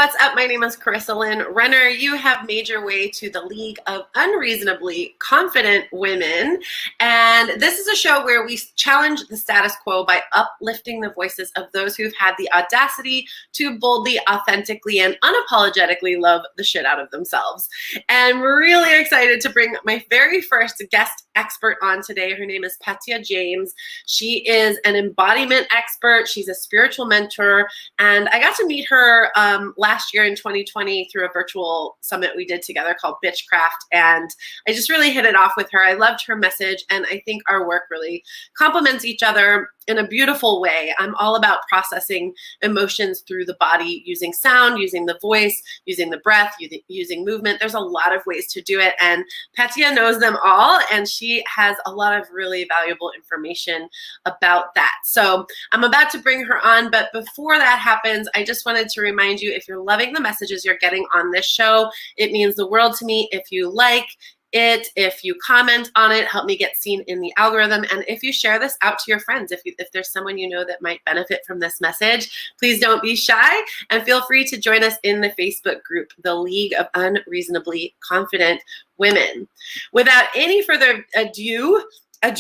what's up? My name is Carissa Lynn Renner. You have made your way to the League of Unreasonably Confident Women. And this is a show where we challenge the status quo by uplifting the voices of those who've had the audacity to boldly, authentically, and unapologetically love the shit out of themselves. And we're really excited to bring my very first guest expert on today. Her name is Petya James. She is an embodiment expert. She's a spiritual mentor. And I got to meet her last year in 2020 through a virtual summit we did together called Bitchcraft. And I just really hit it off with her. I loved her message. And I think our work really complements each other in a beautiful way. I'm all about processing emotions through the body, using sound, using the voice, using the breath, using movement. There's a lot of ways to do it. And Petya knows them all. And she has a lot of really valuable information about that. So I'm about to bring her on. But before that happens, I just wanted to remind you, if you're loving the messages you're getting on this show, it means the world to me if you like it, if you comment on it, help me get seen in the algorithm. And if you share this out to your friends, if there's someone you know that might benefit from this message, please don't be shy and feel free to join us in the Facebook group, the League of Unreasonably Confident Women. Without any further ado, I'm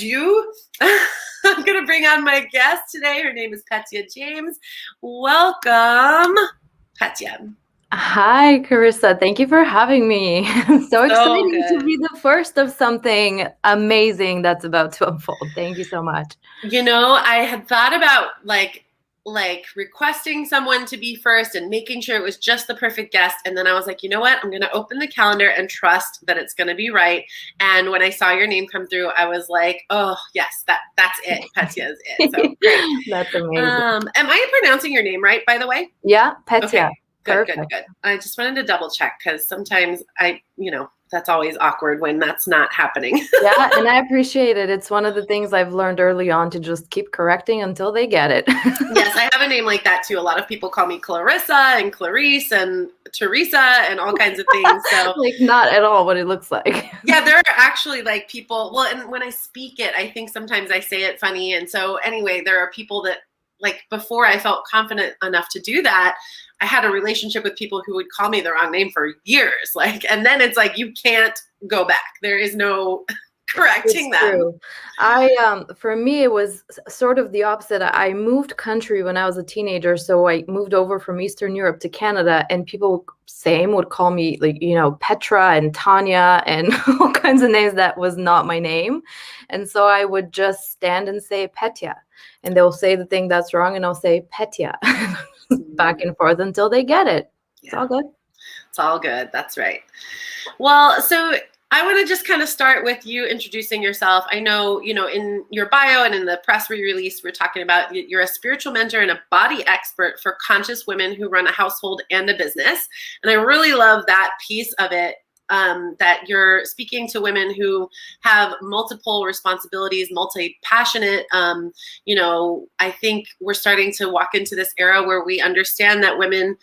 going to bring on my guest today. Her name is Petya James. Welcome, Petya. Hi, Carissa. Thank you for having me. So exciting to be the first of something amazing that's about to unfold. Thank you so much. You know, I had thought about like requesting someone to be first and making sure it was just the perfect guest. And then I was like, you know what? I'm going to open the calendar and trust that it's going to be right. And when I saw your name come through, I was like, oh, yes, that's it. Petya is it. So great. That's amazing. Am I pronouncing your name right, by the way? Yeah, Petya. Okay. Good. I just wanted to double check because sometimes that's always awkward when that's not happening. Yeah, and I appreciate it. It's one of the things I've learned early on to just keep correcting until they get it. Yes, I have a name like that too. A lot of people call me Clarissa and Clarice and Teresa and all kinds of things. So like not at all what it looks like. Yeah, there are actually like people, well, and when I speak it, I think sometimes I say it funny. And so anyway, there are people that like before I felt confident enough to do that, I had a relationship with people who would call me the wrong name for years. And then it's like, you can't go back. There is no correcting that. True. For me, it was sort of the opposite. I moved country when I was a teenager. So I moved over from Eastern Europe to Canada, and people would call me Petra and Tanya and all kinds of names that was not my name. And so I would just stand and say Petya, and they'll say the thing that's wrong and I'll say Petya. Back and forth until they get it. It's all good. It's all good. That's right. Well, so I want to just kind of start with you introducing yourself. I know, in your bio and in the press release, we're talking about you're a spiritual mentor and a body expert for conscious women who run a household and a business. And I really love that piece of it. That you're speaking to women who have multiple responsibilities, multi-passionate. I think we're starting to walk into this era where we understand that women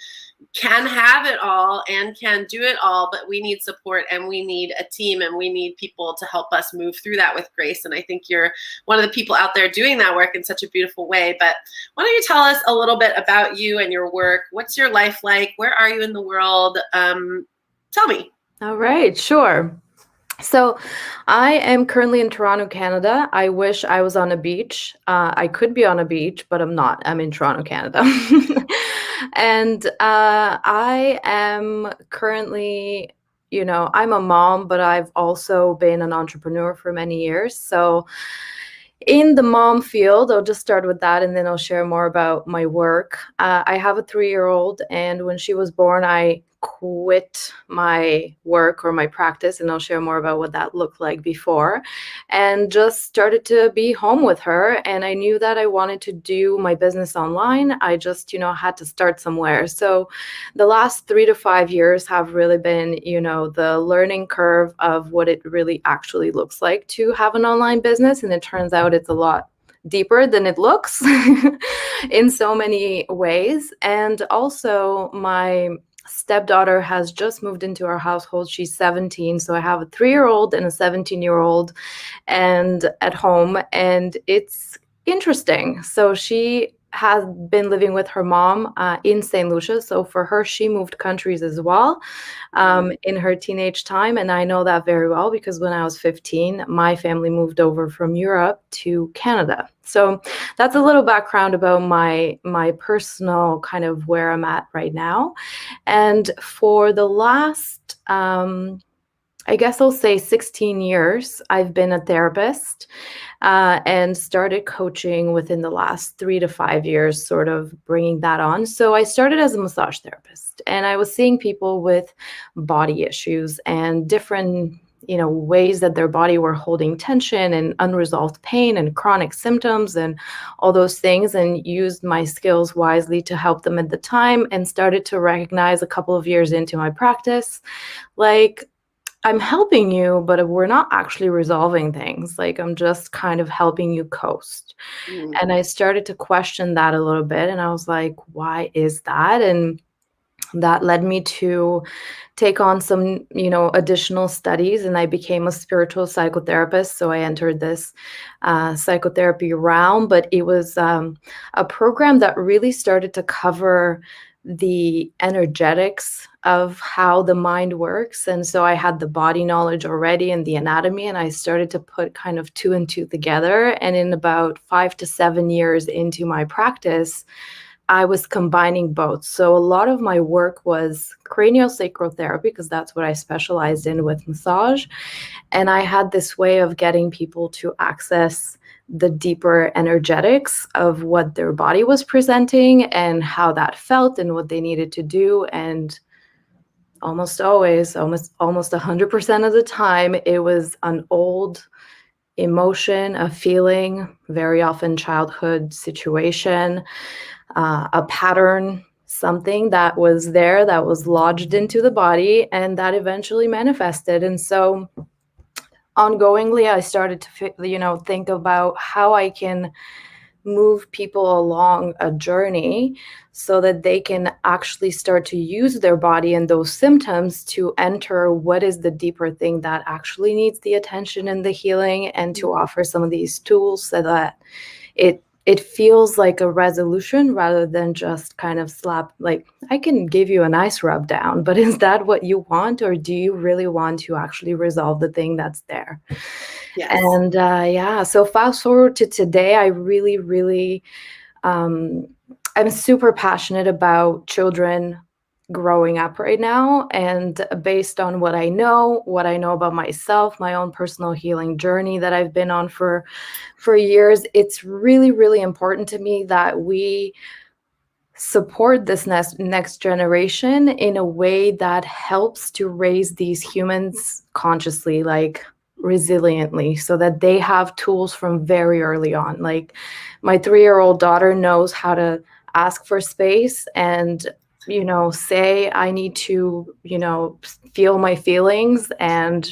can have it all and can do it all, but we need support and we need a team and we need people to help us move through that with grace. And I think you're one of the people out there doing that work in such a beautiful way. But why don't you tell us a little bit about you and your work? What's your life like? Where are you in the world? Tell me. All right, sure. So I am currently in Toronto, Canada. I wish I was on a beach. I could be on a beach, but I'm not. I'm in Toronto, Canada. And I am currently, I'm a mom, but I've also been an entrepreneur for many years. So in the mom field, I'll just start with that and then I'll share more about my work. I have a 3-year-old, and when she was born, I quit my work or my practice, and I'll share more about what that looked like before, and just started to be home with her. And I knew that I wanted to do my business online. I just, had to start somewhere. So the last 3 to 5 years have really been, the learning curve of what it really actually looks like to have an online business. And it turns out it's a lot deeper than it looks in so many ways. And also my stepdaughter has just moved into our household. She's 17. So I have a 3-year-old and a 17-year-old and at home, and it's interesting. So she has been living with her mom in St. Lucia. So for her, she moved countries as well in her teenage time. And I know that very well because when I was 15, my family moved over from Europe to Canada. So that's a little background about my personal kind of where I'm at right now. And for the last, I guess I'll say 16 years, I've been a therapist and started coaching within the last 3 to 5 years, sort of bringing that on. So I started as a massage therapist, and I was seeing people with body issues and different ways that their body were holding tension and unresolved pain and chronic symptoms and all those things, and used my skills wisely to help them at the time, and started to recognize a couple of years into my practice, like, I'm helping you, but we're not actually resolving things. Like, I'm just kind of helping you coast. And I started to question that a little bit. And I was like, why is that? And that led me to take on some, additional studies. And I became a spiritual psychotherapist. So I entered this psychotherapy realm, but it was a program that really started to cover the energetics of how the mind works. And so I had the body knowledge already and the anatomy, and I started to put kind of two and two together. And in about 5 to 7 years into my practice, I was combining both. So a lot of my work was craniosacral therapy, because that's what I specialized in with massage. And I had this way of getting people to access the deeper energetics of what their body was presenting and how that felt and what they needed to do. And almost always, almost 100% of the time, it was an old emotion, a feeling, very often childhood situation, a pattern, something that was there, that was lodged into the body, and that eventually manifested. And so ongoingly, I started to think about how I can move people along a journey so that they can actually start to use their body and those symptoms to enter what is the deeper thing that actually needs the attention and the healing, and to offer some of these tools so that it feels like a resolution rather than just kind of slap, like, I can give you a nice rub down, but is that what you want, or do you really want to actually resolve the thing that's there? Yes. And so fast forward to today, I really, really, I'm super passionate about children growing up right now. And based on what I know about myself, my own personal healing journey that I've been on for years, it's really, really important to me that we support this next generation in a way that helps to raise these humans consciously, like resiliently, so that they have tools from very early on. Like, my 3-year-old daughter knows how to ask for space and say, I need to feel my feelings, and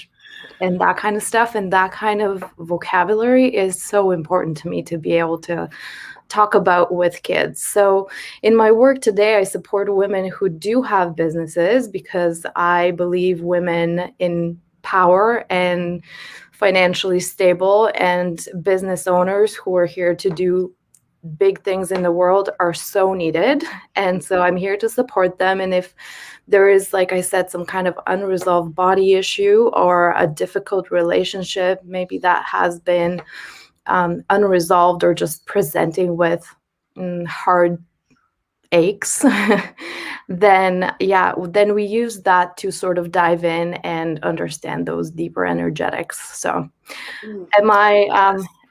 that kind of stuff. And that kind of vocabulary is so important to me to be able to talk about with kids. So in my work today, I support women who do have businesses, because I believe women in power and financially stable and business owners who are here to do big things in the world are so needed. And so I'm here to support them. And if there is, like I said, some kind of unresolved body issue or a difficult relationship, maybe that has been unresolved or just presenting with hard aches, then we use that to sort of dive in and understand those deeper energetics. So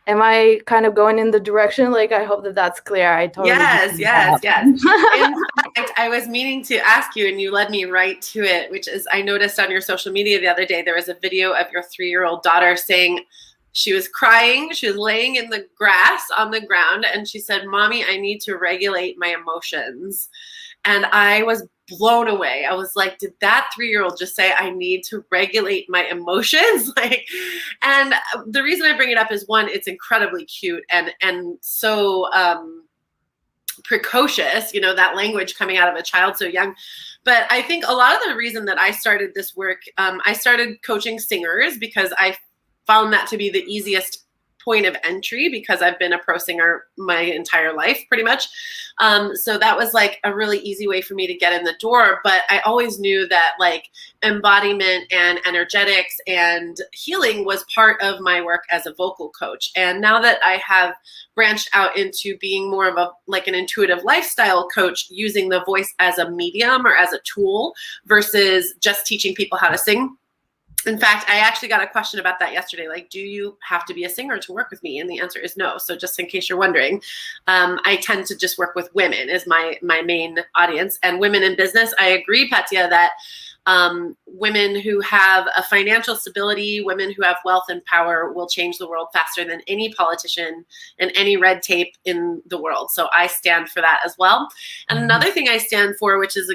am I kind of going in the direction? Like, I hope that that's clear. I totally Yes. In fact, I was meaning to ask you, and you led me right to it, which is, I noticed on your social media the other day, there was a video of your 3-year-old daughter saying she was crying. She was laying in the grass on the ground, and she said, "Mommy, I need to regulate my emotions." And I was blown away. I was like, did that 3-year-old just say, I need to regulate my emotions? And the reason I bring it up is, one, it's incredibly cute and so precocious, that language coming out of a child so young. But I think a lot of the reason that I started this work, I started coaching singers because I found that to be the easiest point of entry because I've been a pro singer my entire life, pretty much. So that was like a really easy way for me to get in the door. But I always knew that like embodiment and energetics and healing was part of my work as a vocal coach. And now that I have branched out into being more of a like an intuitive lifestyle coach, using the voice as a medium or as a tool versus just teaching people how to sing. In fact, I actually got a question about that yesterday. Like, do you have to be a singer to work with me? And the answer is no. So just in case you're wondering, I tend to just work with women is my main audience, and women in business. I agree, Petya, that women who have a financial stability, women who have wealth and power will change the world faster than any politician and any red tape in the world. So I stand for that as well. And another thing I stand for, which is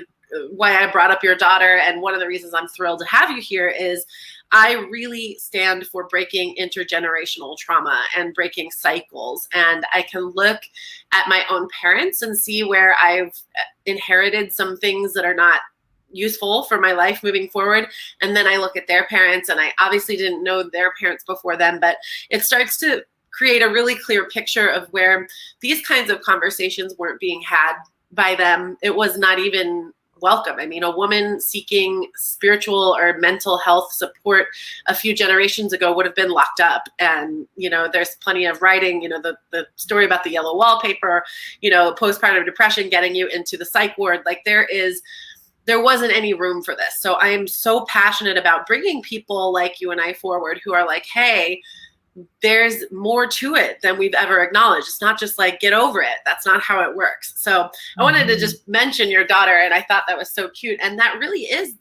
why I brought up your daughter, and one of the reasons I'm thrilled to have you here, is I really stand for breaking intergenerational trauma and breaking cycles. And I can look at my own parents and see where I've inherited some things that are not useful for my life moving forward. And then I look at their parents, and I obviously didn't know their parents before them, but it starts to create a really clear picture of where these kinds of conversations weren't being had by them. It was not even welcome. I mean, a woman seeking spiritual or mental health support a few generations ago would have been locked up. And, you know, there's plenty of writing, you know, the story about the yellow wallpaper, you know, postpartum depression getting you into the psych ward. Like there wasn't any room for this. So I am so passionate about bringing people like you and I forward who are like, hey, there's more to it than we've ever acknowledged. It's not just like, get over it. That's not how it works. So I wanted to just mention your daughter, and I thought that was so cute. And that really is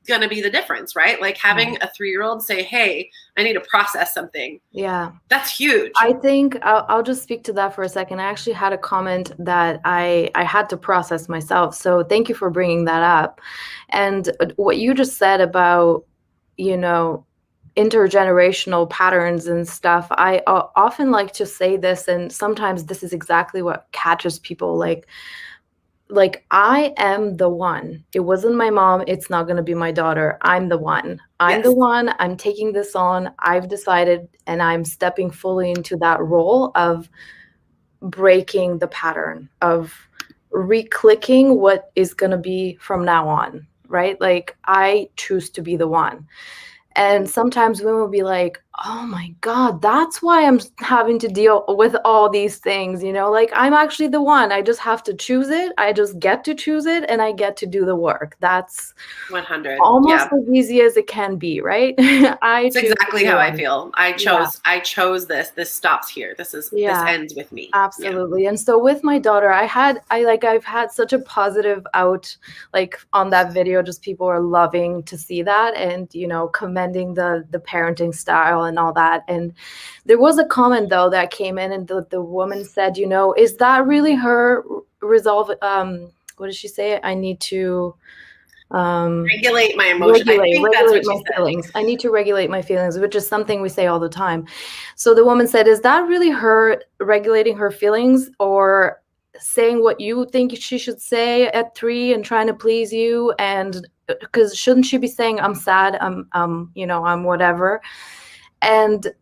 going to be the difference, right? Like having a 3-year-old say, hey, I need to process something. Yeah. That's huge. I think I'll just speak to that for a second. I actually had a comment that I had to process myself. So thank you for bringing that up. And what you just said about, you know, intergenerational patterns and stuff, I often like to say this, and sometimes this is exactly what catches people. Like I am the one. It wasn't my mom. It's not going to be my daughter. I'm the one. I'm the one. I'm taking this on. I've decided, and I'm stepping fully into that role of breaking the pattern, of reclicking what is going to be from now on, right? Like I choose to be the one. And sometimes women will be like, oh my God, that's why I'm having to deal with all these things, you know, like I'm actually the one. I just have to choose it. I just get to choose it, and I get to do the work. That's 100. almost as easy as it can be, right? It's exactly how I feel. I chose this. This stops here. This ends with me. Absolutely. Yeah. And so with my daughter, I've had such a positive like on that video, just people are loving to see that, and, you know, commending the parenting style and all that. And there was a comment though that came in, and the woman said, you know, is that really her resolve? What did she say? I need to regulate my emotions. Regulate my feelings. I need to regulate my feelings, which is something we say all the time. So the woman said, is that really her regulating her feelings, or saying what you think she should say at 3 and trying to please you? And because shouldn't she be saying, I'm sad, you know, I'm whatever? And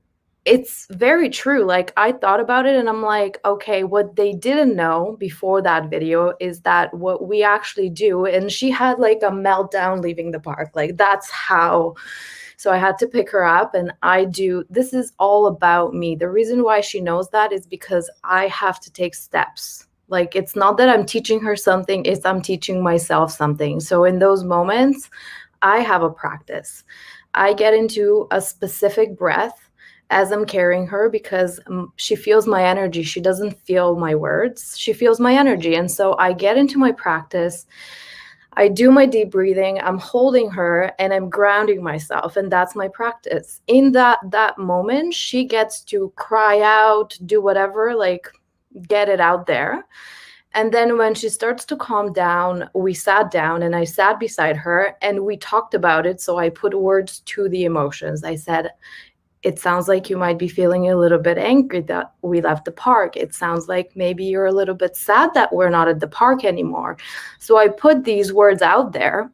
it's very true. Like I thought about it, and I'm like, okay, what they didn't know before that video is that what we actually do, and she had like a meltdown leaving the park. Like that's how, so I had to pick her up, and this is all about me. The reason why she knows that is because I have to take steps. Like it's not that I'm teaching her something, it's I'm teaching myself something. So in those moments, I have a practice. I get into a specific breath as I'm carrying her, because she feels my energy. She doesn't feel my words. She feels my energy. And so I get into my practice. I do my deep breathing. I'm holding her and I'm grounding myself. And that's my practice. In that moment, she gets to cry out, do whatever, like get it out there. And then when she starts to calm down, we sat down and I sat beside her and we talked about it. So I put words to the emotions. I said, it sounds like you might be feeling a little bit angry that we left the park. It sounds like maybe you're a little bit sad that we're not at the park anymore. So I put these words out there.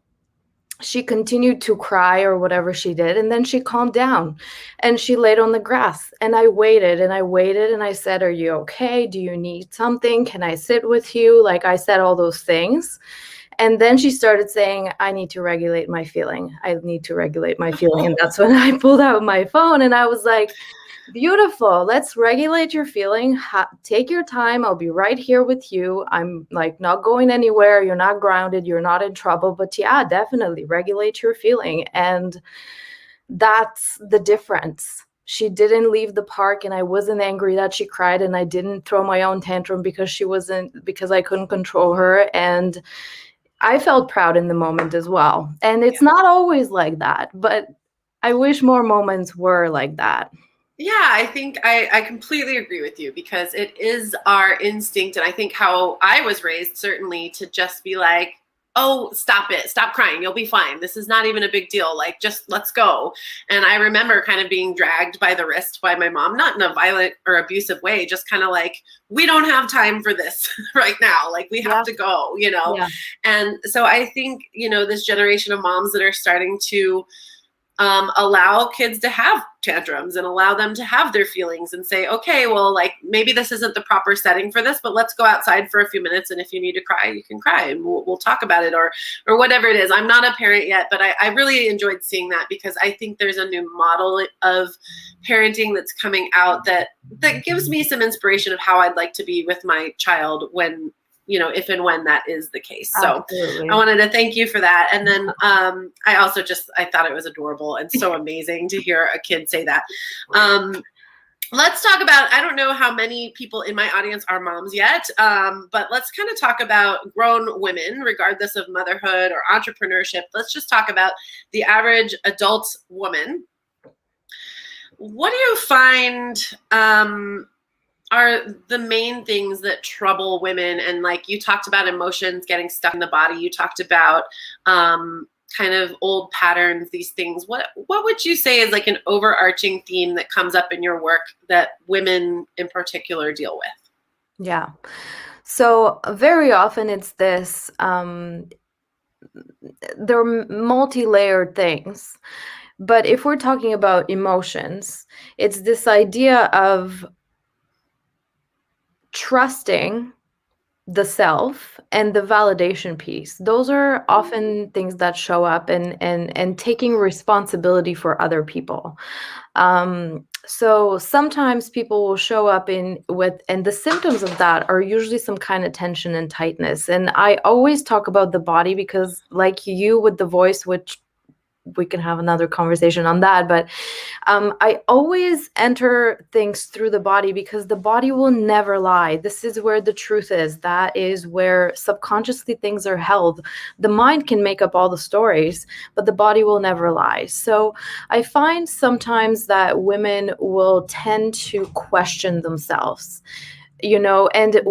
she continued to cry or whatever she did, and then she calmed down and she laid on the grass, and I waited and I waited and I said, are you okay? Do you need something? Can I sit with you? Like, I said all those things. And then she started saying, I need to regulate my feeling. I need to regulate my feeling. And that's when I pulled out my phone and I was like, beautiful. Let's regulate your feeling. Take your time. I'll be right here with you. I'm like not going anywhere. You're not grounded. You're not in trouble. But yeah, definitely regulate your feeling. And that's the difference. She didn't leave the park, and I wasn't angry that she cried, and I didn't throw my own tantrum because I couldn't control her. And I felt proud in the moment as well. And it's not always like that, but I wish more moments were like that. Yeah, I think I completely agree with you, because it is our instinct. And I think how I was raised, certainly, to just be like, oh, stop it. Stop crying. You'll be fine. This is not even a big deal. Like, just let's go. And I remember kind of being dragged by the wrist by my mom, not in a violent or abusive way, just kind of like, we don't have time for this right now. Like, we have to go, you know? Yeah. And so I think, you know, this generation of moms that are starting to allow kids to have tantrums and allow them to have their feelings and say, okay, well, like, maybe this isn't the proper setting for this, but let's go outside for a few minutes. And if you need to cry, you can cry, and we'll talk about it, or whatever it is. I'm not a parent yet, but I really enjoyed seeing that, because I think there's a new model of parenting that's coming out that gives me some inspiration of how I'd like to be with my child when, you know, if and when that is the case. So Absolutely. I wanted to thank you for that. And then I also I thought it was adorable and so amazing to hear a kid say that. Let's talk about, I don't know how many people in my audience are moms yet, but let's kind of talk about grown women, regardless of motherhood or entrepreneurship. Let's just talk about the average adult woman. What do you find are the main things that trouble women? And like, you talked about emotions getting stuck in the body. You talked about kind of old patterns, these things. What would you say is like an overarching theme that comes up in your work that women in particular deal with? Yeah. So very often it's this, they're multi-layered things. But if we're talking about emotions, it's this idea of trusting the self and the validation piece. Those are often things that show up, and taking responsibility for other people. So sometimes people will show up and the symptoms of that are usually some kind of tension and tightness. And I always talk about the body because, like you with the voice, which we can have another conversation on that, but I always enter things through the body, because the body will never lie. This is where the truth is. That is where subconsciously things are held. The mind can make up all the stories, but the body will never lie. So I find sometimes that women will tend to question themselves, you know, and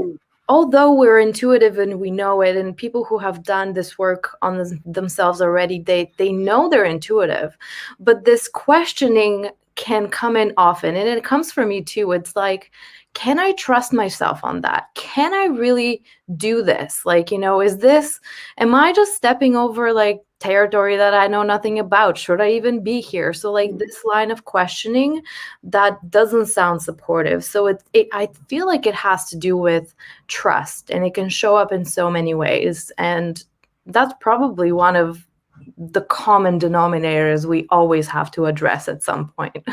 although we're intuitive and we know it, and people who have done this work on themselves already, they know they're intuitive, but this questioning can come in often, and it comes for me too. It's like, can I trust myself on that? Can I really do this? Like, you know, am I just stepping over like territory that I know nothing about? Should I even be here? So like this line of questioning, that doesn't sound supportive. So I feel like it has to do with trust, and it can show up in so many ways. And that's probably one of the common denominators we always have to address at some point.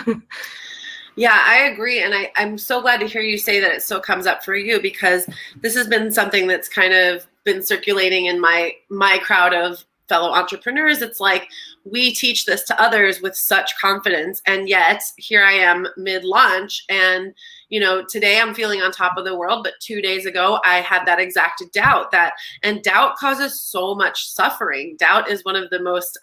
Yeah, I agree. And I'm so glad to hear you say that it still comes up for you, because this has been something that's kind of been circulating in my crowd of fellow entrepreneurs. It's like, we teach this to others with such confidence, and yet here I am mid-launch, and you know, today I'm feeling on top of the world, but 2 days ago I had that exact doubt. And doubt causes so much suffering. Doubt is one of the most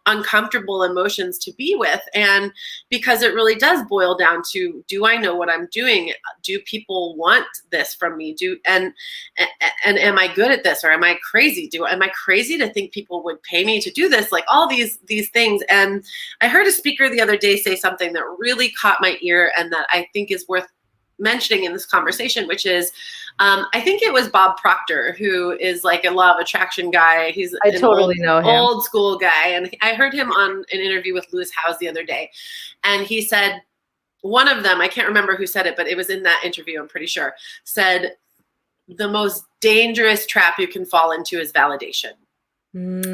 uncomfortable emotions to be with, and because it really does boil down to, do I know what I'm doing? Do people want this from me? And am I good at this, or am I crazy? Am I crazy to think people would pay me to do this? Like, all these things. And I heard a speaker the other day say something that really caught my ear, and that I think is worth mentioning in this conversation, which is, I think it was Bob Proctor, who is like a law of attraction guy. He's I an totally know him. old school guy. And I heard him on an interview with Lewis Howes the other day. And he said, one of them, I can't remember who said it, but it was in that interview, I'm pretty sure, said the most dangerous trap you can fall into is validation.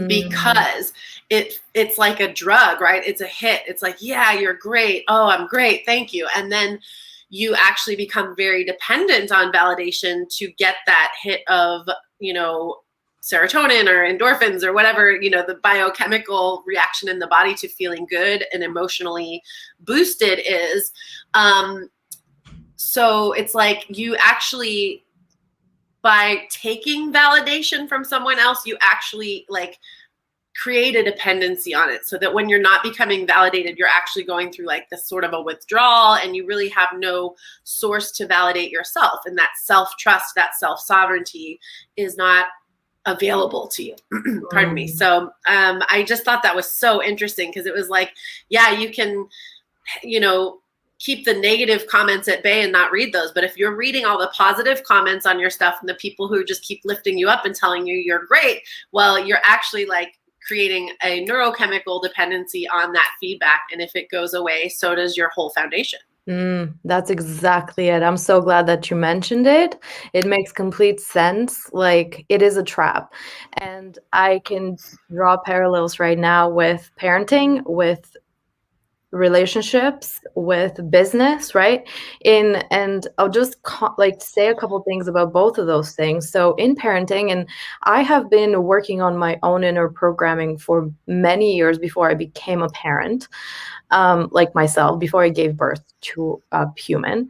Because it's like a drug, right? It's a hit. It's like, yeah, you're great. Oh, I'm great. Thank you. And then you actually become very dependent on validation to get that hit of, serotonin or endorphins or whatever, the biochemical reaction in the body to feeling good and emotionally boosted is. So it's like you actually, by taking validation from someone else, you actually like create a dependency on it, so that when you're not becoming validated, you're actually going through like this sort of a withdrawal, and you really have no source to validate yourself. And that self-trust, that self-sovereignty is not available to you. Pardon me. So I just thought that was so interesting, because it was like, yeah, you can, keep the negative comments at bay and not read those. But if you're reading all the positive comments on your stuff and the people who just keep lifting you up and telling you you're great, well, you're actually like creating a neurochemical dependency on that feedback. And if it goes away, so does your whole foundation. That's exactly it. I'm so glad that you mentioned it. It makes complete sense. Like, it is a trap. And I can draw parallels right now with parenting, with relationships, with business, right? And I'll just say a couple things about both of those things. So in parenting, and I have been working on my own inner programming for many years before I became a parent, like myself, before I gave birth to a human.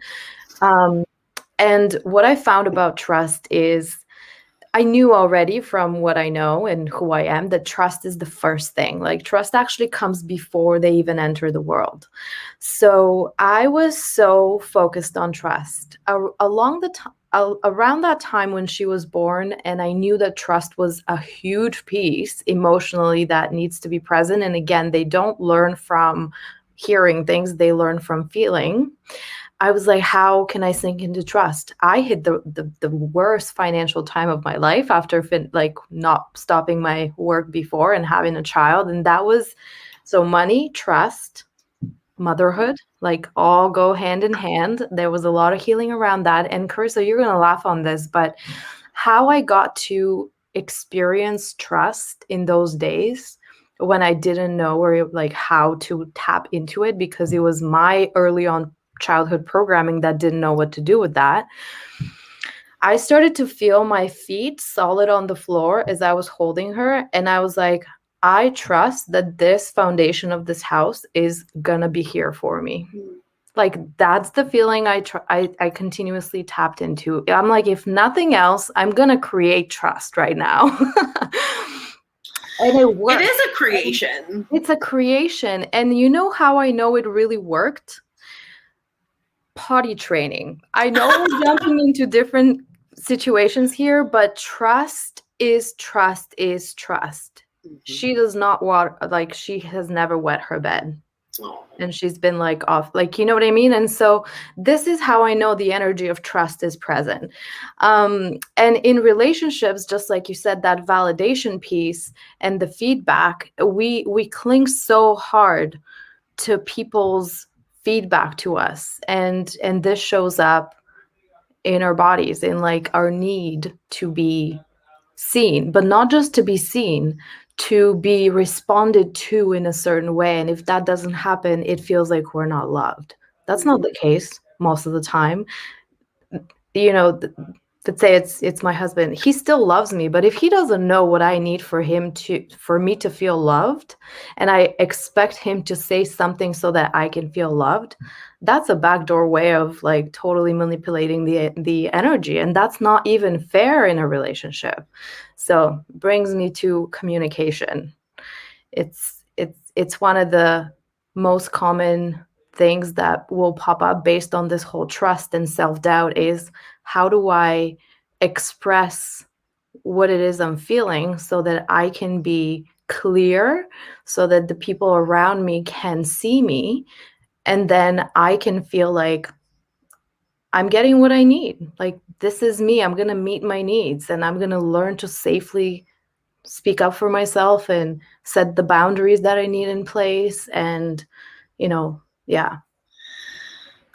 And what I found about trust is, I knew already from what I know and who I am that trust is the first thing. Like, trust actually comes before they even enter the world. So I was so focused on trust around that time when she was born, and I knew that trust was a huge piece emotionally that needs to be present. And again, they don't learn from hearing things, they learn from feeling. I was like, how can I sink into trust? I hit the worst financial time of my life after not stopping my work before and having a child. And that was, so money, trust, motherhood, like all go hand in hand. There was a lot of healing around that. And Carissa, you're going to laugh on this, but how I got to experience trust in those days when I didn't know how to tap into it, because it was my early on childhood programming that didn't know what to do with that. I started to feel my feet solid on the floor as I was holding her. And I was like, I trust that this foundation of this house is going to be here for me. Like, that's the feeling I continuously tapped into. I'm like, if nothing else, I'm going to create trust right now. And it worked. It is a creation. It's a creation. And you know how I know it really worked? Potty training. I know we're jumping into different situations here, but trust is trust is trust. She does not she has never wet her bed. And she's been off, you know what I mean? And so this is how I know the energy of trust is present. And in relationships, just like you said, that validation piece and the feedback, we cling so hard to people's feedback to us, and this shows up in our bodies, in our need to be seen, but not just to be seen, to be responded to in a certain way. And if that doesn't happen, it feels like we're not loved. That's not the case most of the time. Let's say it's my husband. He still loves me, but if he doesn't know what I need for me to feel loved, and I expect him to say something so that I can feel loved, that's a backdoor way of totally manipulating the energy, and that's not even fair in a relationship. So brings me to communication. It's one of the most common things that will pop up based on this whole trust and self-doubt is, how do I express what it is I'm feeling so that I can be clear, so that the people around me can see me, and then I can feel like I'm getting what I need. Like, this is me. I'm going to meet my needs, and I'm going to learn to safely speak up for myself and set the boundaries that I need in place. And, yeah.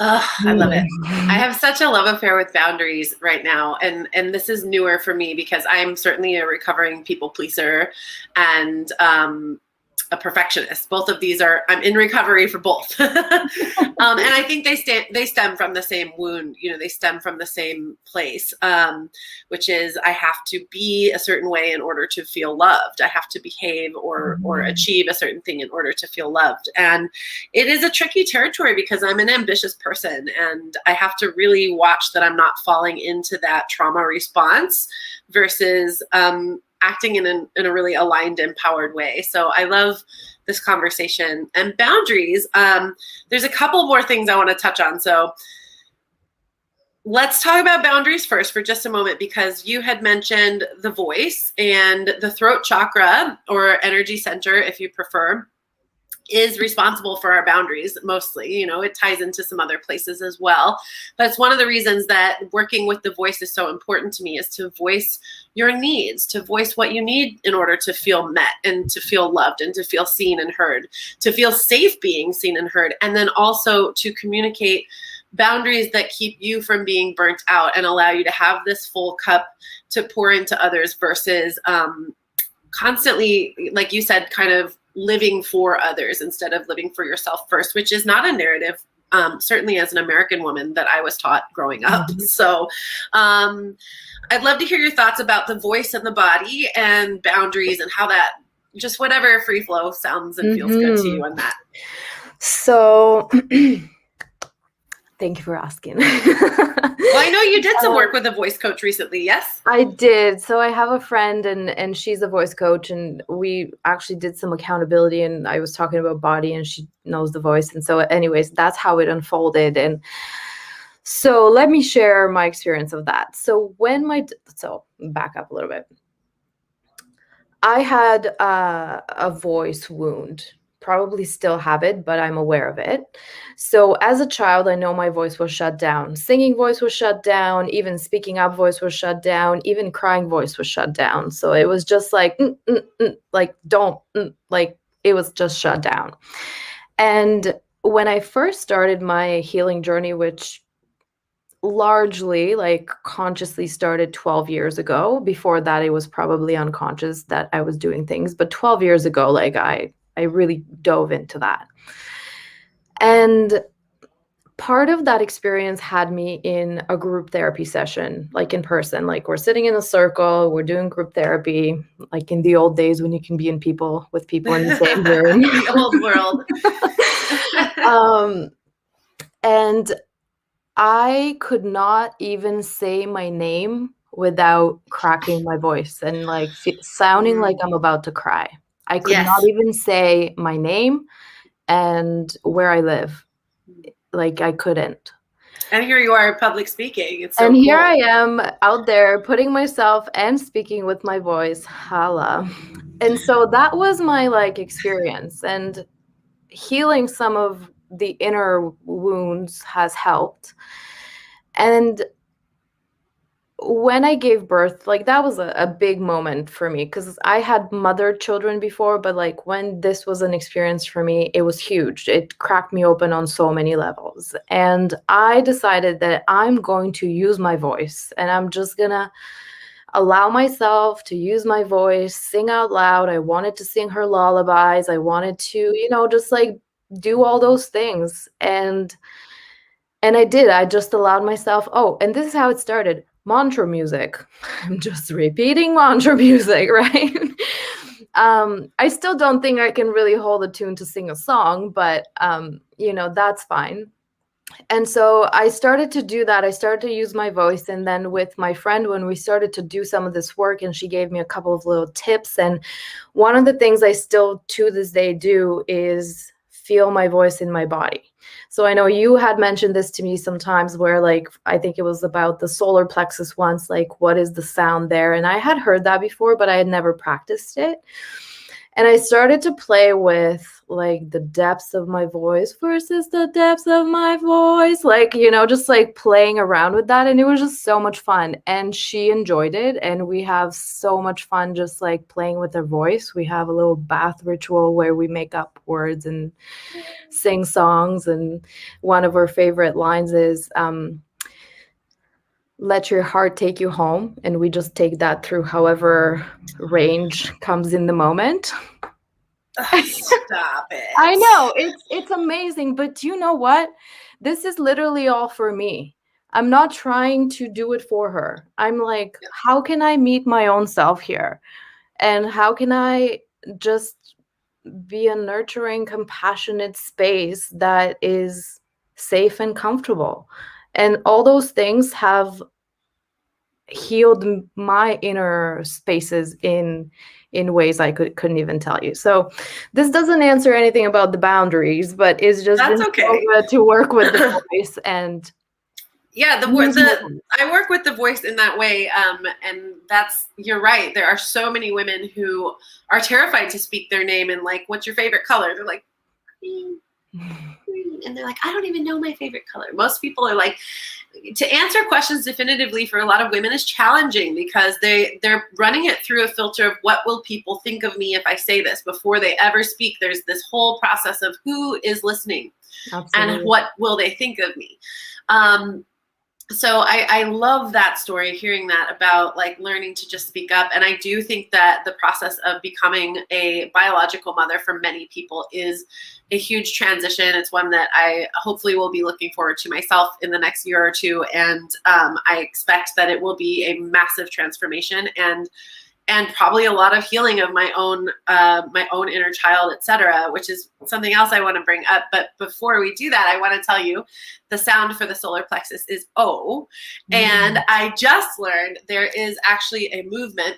I love it. I have such a love affair with boundaries right now, and this is newer for me because I'm certainly a recovering people pleaser and a perfectionist. Both of these I'm in recovery for both. And I think they stem from the same wound. They stem from the same place, which is I have to be a certain way in order to feel loved. I have to behave or achieve a certain thing in order to feel loved. And it is a tricky territory because I'm an ambitious person, and I have to really watch that I'm not falling into that trauma response versus acting in a really aligned, empowered way. So I love this conversation. And boundaries, there's a couple more things I want to touch on. So let's talk about boundaries first for just a moment, because you had mentioned the voice, and the throat chakra, or energy center, if you prefer, is responsible for our boundaries mostly. It ties into some other places as well. But it's one of the reasons that working with the voice is so important to me, is to voice your needs, to voice what you need in order to feel met and to feel loved and to feel seen and heard, to feel safe being seen and heard, and then also to communicate boundaries that keep you from being burnt out and allow you to have this full cup to pour into others versus constantly, like you said, kind of living for others instead of living for yourself first, which is not a narrative, certainly as an American woman, that I was taught growing up. Mm-hmm. So I'd love to hear your thoughts about the voice and the body and boundaries and how that, just whatever free flow sounds and feels good to you on that. So thank you for asking. Well, I know you did some work with a voice coach recently, yes? I did. So I have a friend, and she's a voice coach, and we actually did some accountability, and I was talking about body, and she knows the voice. And so anyways, that's how it unfolded. And so let me share my experience of that. So back up a little bit. I had a voice wound. Probably still have it, but I'm aware of it. So as a child, I know my voice was shut down. Singing voice was shut down. Even speaking up voice was shut down. Even crying voice was shut down. So it was just like, like it was just shut down. And when I first started my healing journey, which largely like consciously started 12 years ago. Before that, it was probably unconscious that I was doing things. But 12 years ago, like I really dove into that. And part of that experience had me in a group therapy session, like in person, like we're sitting in a circle, we're doing group therapy, like in the old days when you can be with people in the same room. The old world. And I could not even say my name without cracking my voice and like sounding like I'm about to cry. I could not even say my name and where I live. Like I couldn't. And here you are public speaking. It's so and cool. Here I am out there putting myself and speaking with my voice. Holla. And so that was my like experience, and healing some of the inner wounds has helped. And when I gave birth, like that was a big moment for me, because I had mothered children before, but like when this was an experience for me, it was huge. It cracked me open on so many levels. And I decided that I'm going to use my voice, and I'm just gonna allow myself to use my voice, sing out loud. I wanted to sing her lullabies. I wanted to, just like do all those things. And I did. I just allowed myself. Oh, and this is how it started. Mantra music. I'm just repeating mantra music, right? I still don't think I can really hold a tune to sing a song, but that's fine. And so I started to do that. I started to use my voice. And then with my friend, when we started to do some of this work, and she gave me a couple of little tips. And one of the things I still to this day do is feel my voice in my body. So I know you had mentioned this to me sometimes, where like, I think it was about the solar plexus once, like what is the sound there? And I had heard that before, but I had never practiced it. And I started to play with like the depths of my voice versus the depths of my voice, like, just like playing around with that. And it was just so much fun. And she enjoyed it. And we have so much fun just like playing with her voice. We have a little bath ritual where we make up words and sing songs. And one of her favorite lines is, let your heart take you home. And we just take that through however range comes in the moment. Oh, stop it. I know, it's amazing, but you know what? This is literally all for me. I'm not trying to do it for her. I'm like, how can I meet my own self here? And how can I just be a nurturing, compassionate space that is safe and comfortable? And all those things have healed my inner spaces in ways I couldn't even tell you. So this doesn't answer anything about the boundaries, but it's just That's been okay. so good to work with the voice. And yeah, I work with the voice in that way, and you're right. There are so many women who are terrified to speak their name and like, what's your favorite color? They're like, green, green. And they're like, I don't even know my favorite color. Most people are like, to answer questions definitively for a lot of women is challenging because they're running it through a filter of what will people think of me if I say this before they ever speak. There's this whole process of who is listening. Absolutely. And what will they think of me. So I love that story, hearing that about like learning to just speak up. And I do think that the process of becoming a biological mother for many people is a huge transition. It's one that I hopefully will be looking forward to myself in the next year or two. And I expect that it will be a massive transformation and probably a lot of healing of my own inner child, etc., which is something else I want to bring up. But before we do that, I want to tell you the sound for the solar plexus is O. And I just learned there is actually a movement.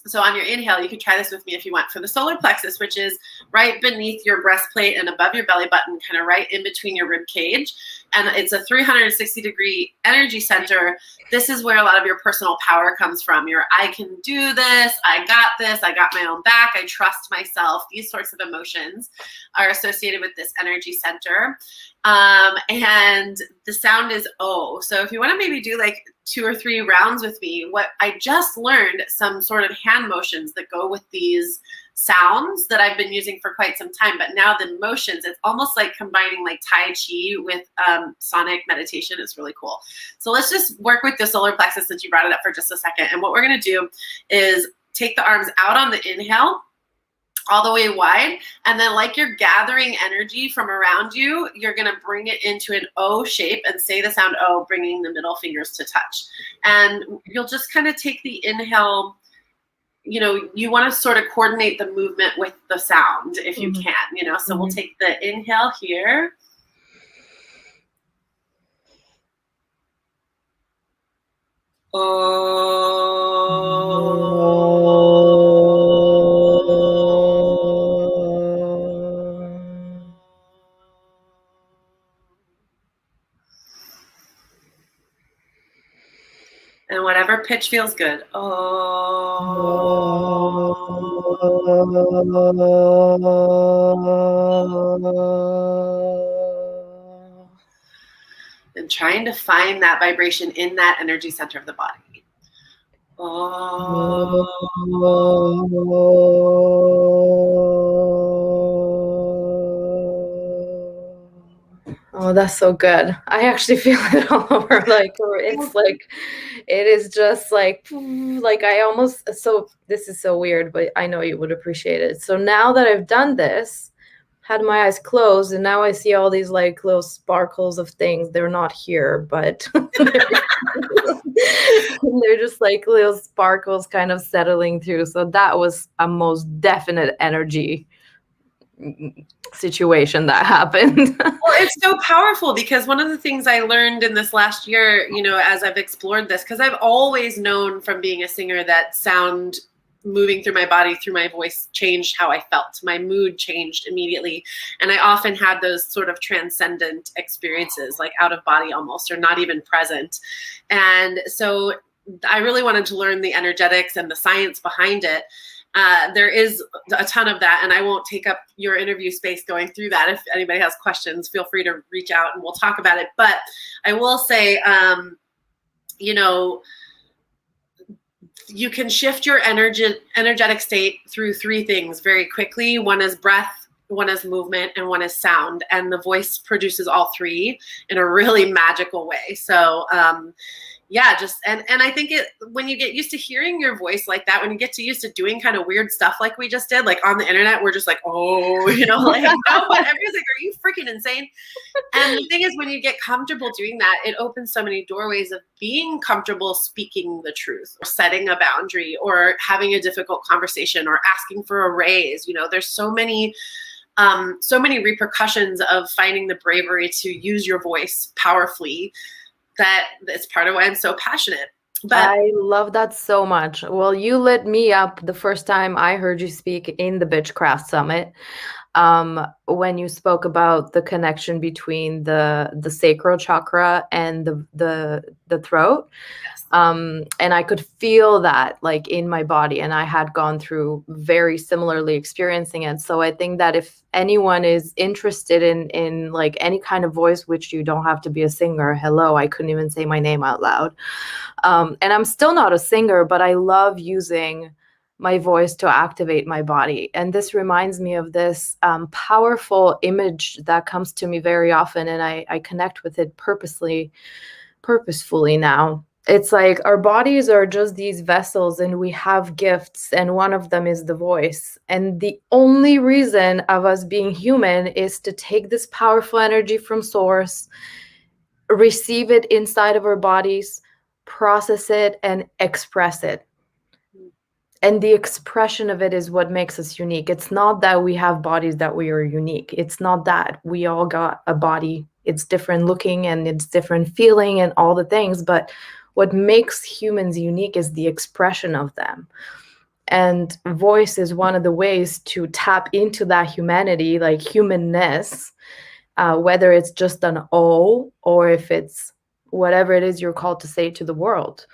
So on your inhale, you can try this with me if you want. For the solar plexus, which is right beneath your breastplate and above your belly button, kind of right in between your rib cage. And it's a 360-degree energy center. This is where a lot of your personal power comes from. I can do this, I got my own back, I trust myself. These sorts of emotions are associated with this energy center. And the sound is O. So if you want to maybe do like 2 or 3 rounds with me, what I just learned, some sort of hand motions that go with these sounds that I've been using for quite some time, but now the motions, it's almost like combining like Tai Chi with sonic meditation. It's really cool. So let's just work with the solar plexus since you brought it up for just a second. And what we're going to do is take the arms out on the inhale, all the way wide, and then like you're gathering energy from around you, you're going to bring it into an O shape and say the sound O, bringing the middle fingers to touch. And you'll just kind of take the inhale. You want to sort of coordinate the movement with the sound if you can, so we'll take the inhale here. And whatever pitch feels good. And trying to find that vibration in that energy center of the body. Oh, that's so good. I actually feel it all over. Like, it's like, it is just like I almost, so this is so weird, but I know you would appreciate it. So now that I've done this, had my eyes closed, and now I see all these like little sparkles of things. They're not here, but they're just like little sparkles kind of settling through. So that was a most definite energy situation that happened. Well, it's so powerful because one of the things I learned in this last year, as I've explored this, because I've always known from being a singer that sound moving through my body, through my voice, changed how I felt. My mood changed immediately. And I often had those sort of transcendent experiences, like out of body almost, or not even present. And so I really wanted to learn the energetics and the science behind it. There is a ton of that, and I won't take up your interview space going through that. If anybody has questions, feel free to reach out and we'll talk about it. But I will say, you can shift your energetic state through three things very quickly. One is breath, one is movement, and one is sound. And the voice produces all three in a really magical way. So yeah, just and I think when you get used to hearing your voice like that, when you get used to doing kind of weird stuff like we just did, like on the internet, we're just like, oh, like no, but everyone's like, are you freaking insane? And the thing is, when you get comfortable doing that, it opens so many doorways of being comfortable speaking the truth, or setting a boundary, or having a difficult conversation, or asking for a raise. There's so many repercussions of finding the bravery to use your voice powerfully. That it's part of why I'm so passionate. But I love that so much. Well, you lit me up the first time I heard you speak in the Bitchcraft Summit, when you spoke about the connection between the sacral chakra and the throat. yes. And I could feel that like in my body, and I had gone through very similarly experiencing it. So I think that if anyone is interested in like any kind of voice, which you don't have to be a singer. Hello, I couldn't even say my name out loud. And I'm still not a singer, but I love using my voice to activate my body. And this reminds me of this powerful image that comes to me very often, and I connect with it purposefully now. It's like our bodies are just these vessels, and we have gifts, and one of them is the voice. And the only reason of us being human is to take this powerful energy from source, receive it inside of our bodies, process it, and express it. And the expression of it is what makes us unique. It's not that we have bodies that we are unique. It's not that we all got a body. It's different looking and it's different feeling and all the things. But what makes humans unique is the expression of them. And voice is one of the ways to tap into that humanity, like humanness, whether it's just an O or if it's whatever it is you're called to say to the world.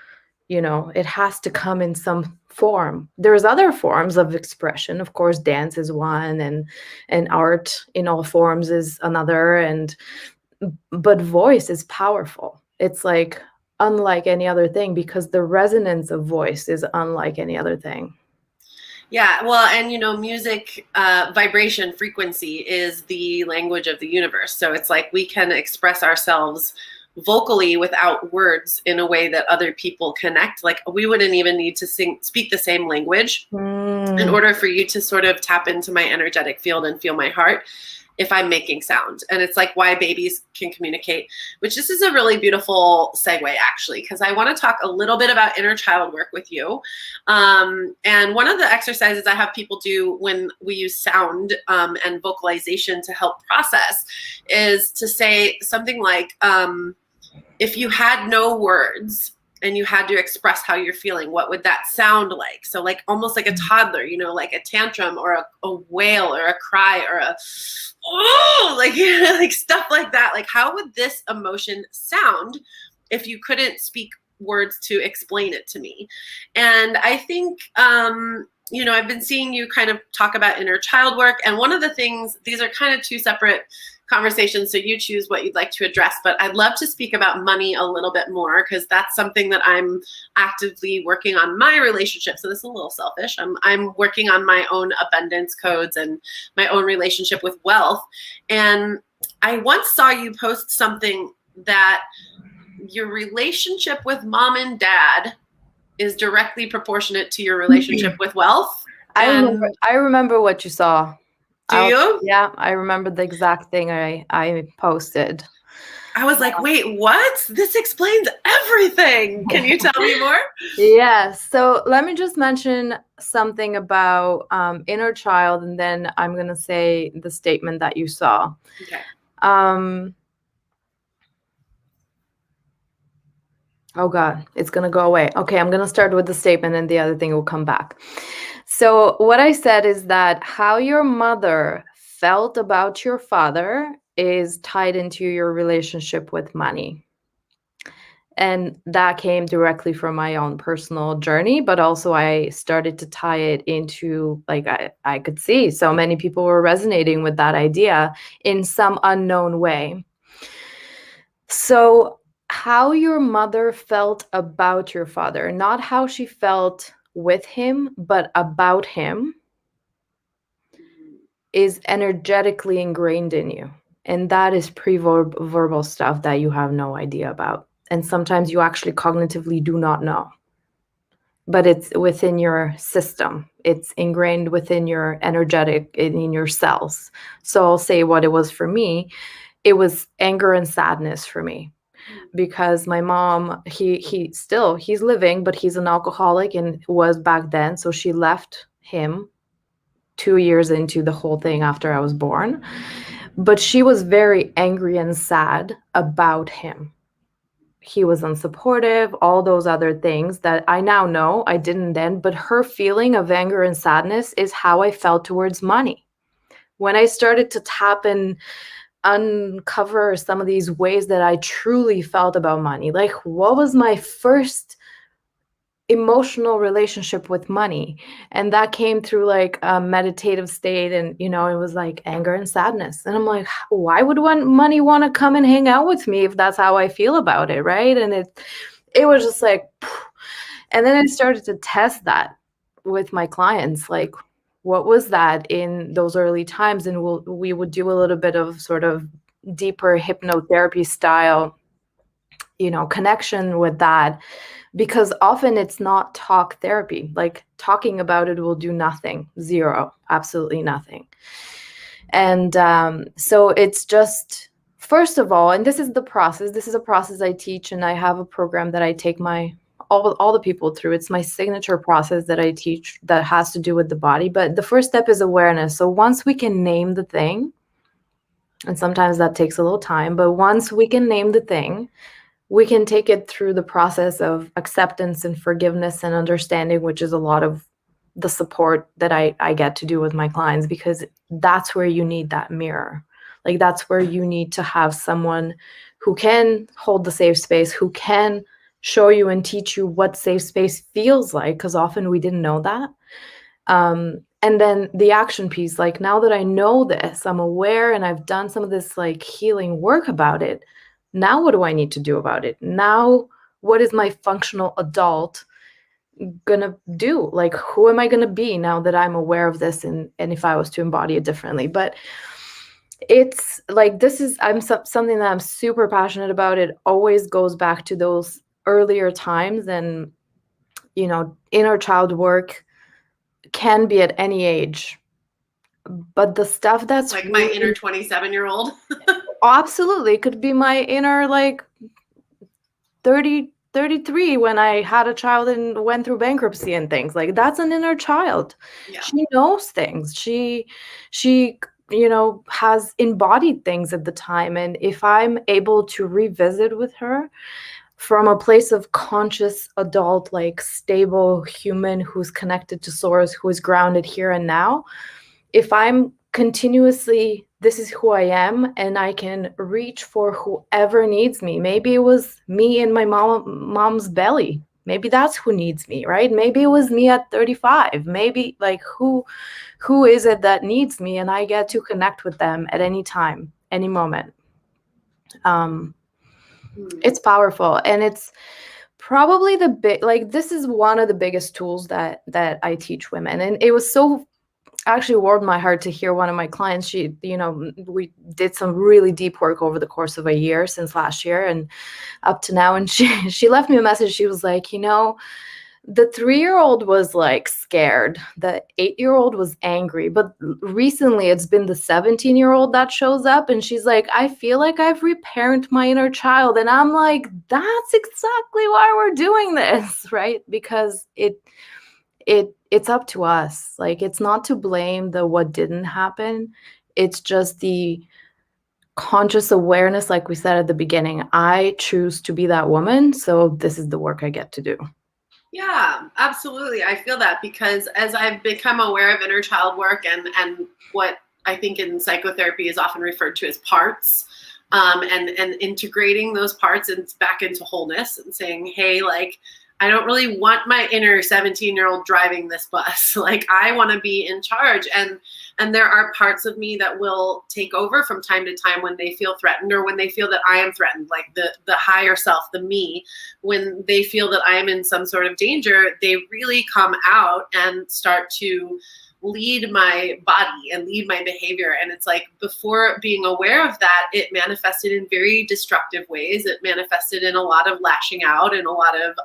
It has to come in some form. There's other forms of expression. Of course, dance is one, and art in all forms is another. But voice is powerful. It's like unlike any other thing, because the resonance of voice is unlike any other thing. Yeah, well, and music, vibration, frequency is the language of the universe. So it's like we can express ourselves vocally without words in a way that other people connect. Like we wouldn't even need to speak the same language in order for you to sort of tap into my energetic field and feel my heart if I'm making sound. And it's like why babies can communicate, which this is a really beautiful segue actually, because I want to talk a little bit about inner child work with you. And one of the exercises I have people do when we use sound and vocalization to help process is to say something like, if you had no words and you had to express how you're feeling, what would that sound like? So like almost like a toddler, like a tantrum or a wail or a cry or like stuff like that. Like how would this emotion sound if you couldn't speak words to explain it to me? And I think, I've been seeing you kind of talk about inner child work. And one of the things, these are kind of two separate conversations, so you choose what you'd like to address, but I'd love to speak about money a little bit more, because that's something that I'm actively working on my relationship. So this is a little selfish. I'm working on my own abundance codes and my own relationship with wealth. And I once saw you post something that your relationship with mom and dad is directly proportionate to your relationship with wealth. I remember what you saw. Do you? Yeah, I remember the exact thing I posted. I was like, wait, what? This explains everything. Can you tell me more? Yeah, so let me just mention something about inner child, and then I'm going to say the statement that you saw. Okay. Oh God, it's going to go away. Okay, I'm going to start with the statement and the other thing will come back. So what I said is that how your mother felt about your father is tied into your relationship with money. And that came directly from my own personal journey, but also I started to tie it into, like, I could see so many people were resonating with that idea in some unknown way. So how your mother felt about your father, not how she felt with him, but about him, is energetically ingrained in you. And that is pre-verbal stuff that you have no idea about. And sometimes you actually cognitively do not know. But it's within your system. It's ingrained within your energetic, in your cells. So I'll say what it was for me. It was anger and sadness for me. Because my mom, he's living, but he's an alcoholic and was back then. So she left him 2 years into the whole thing after I was born. But she was very angry and sad about him. He was unsupportive, all those other things that I now know I didn't then. But her feeling of anger and sadness is how I felt towards money. When I started to tap and uncover some of these ways that I truly felt about money, like what was my first emotional relationship with money, and that came through like a meditative state, and it was like anger and sadness, and I'm like, why would money want to come and hang out with me if that's how I feel about it, right? And it was just like, and then I started to test that with my clients, like what was that in those early times, and we would do a little bit of sort of deeper hypnotherapy style connection with that, because often it's not talk therapy. Like talking about it will do nothing, zero, absolutely nothing. And so it's just, first of all, and this is the process, this is a process I teach, and I have a program that I take all the people through. It's my signature process that I teach that has to do with the body. But the first step is awareness. So once we can name the thing, and sometimes that takes a little time, but once we can name the thing, we can take it through the process of acceptance and forgiveness and understanding, which is a lot of the support that I get to do with my clients, because that's where you need that mirror. Like that's where you need to have someone who can hold the safe space, who can show you and teach you what safe space feels like, because often we didn't know that. And then the action piece, like now that I know this, I'm aware, and I've done some of this like healing work about it. Now, what do I need to do about it? Now, what is my functional adult gonna do? Like, who am I gonna be now that I'm aware of this? And if I was to embody it differently, but it's like, this is, something that I'm super passionate about. It always goes back to those earlier times, and, inner child work can be at any age. But the stuff that's like my inner 27-year-old. Absolutely. It could be my inner like 33 when I had a child and went through bankruptcy and things. Like that's an inner child. Yeah. She knows things. She has embodied things at the time. And if I'm able to revisit with her from a place of conscious adult, like stable human who's connected to source, who is grounded here and now, if I'm continuously, this is who I am, and I can reach for whoever needs me. Maybe it was me in my mom's belly. Maybe that's who needs me, right? Maybe it was me at 35. Maybe like who is it that needs me, and I get to connect with them at any time, any moment. It's powerful, and it's probably this is one of the biggest tools that I teach women. And it was so actually warmed my heart to hear one of my clients. We did some really deep work over the course of a year, since last year and up to now. And she left me a message. She was like, the 3-year-old was like scared. The 8-year-old was angry. But recently it's been the 17-year-old that shows up. And she's like, I feel like I've reparented my inner child. And I'm like, that's exactly why we're doing this, right? Because it's up to us. Like, it's not to blame the what didn't happen. It's just the conscious awareness, like we said at the beginning. I choose to be that woman, so this is the work I get to do. Yeah, absolutely. I feel that, because as I've become aware of inner child work and what I think in psychotherapy is often referred to as parts, and integrating those parts and back into wholeness and saying, hey, like, I don't really want my inner 17-year-old driving this bus. Like, I want to be in charge. And there are parts of me that will take over from time to time when they feel threatened, or when they feel that I am threatened, like the higher self, the me. When they feel that I am in some sort of danger, they really come out and start to lead my body and lead my behavior. And it's like, before being aware of that, it manifested in very destructive ways. It manifested in a lot of lashing out and a lot of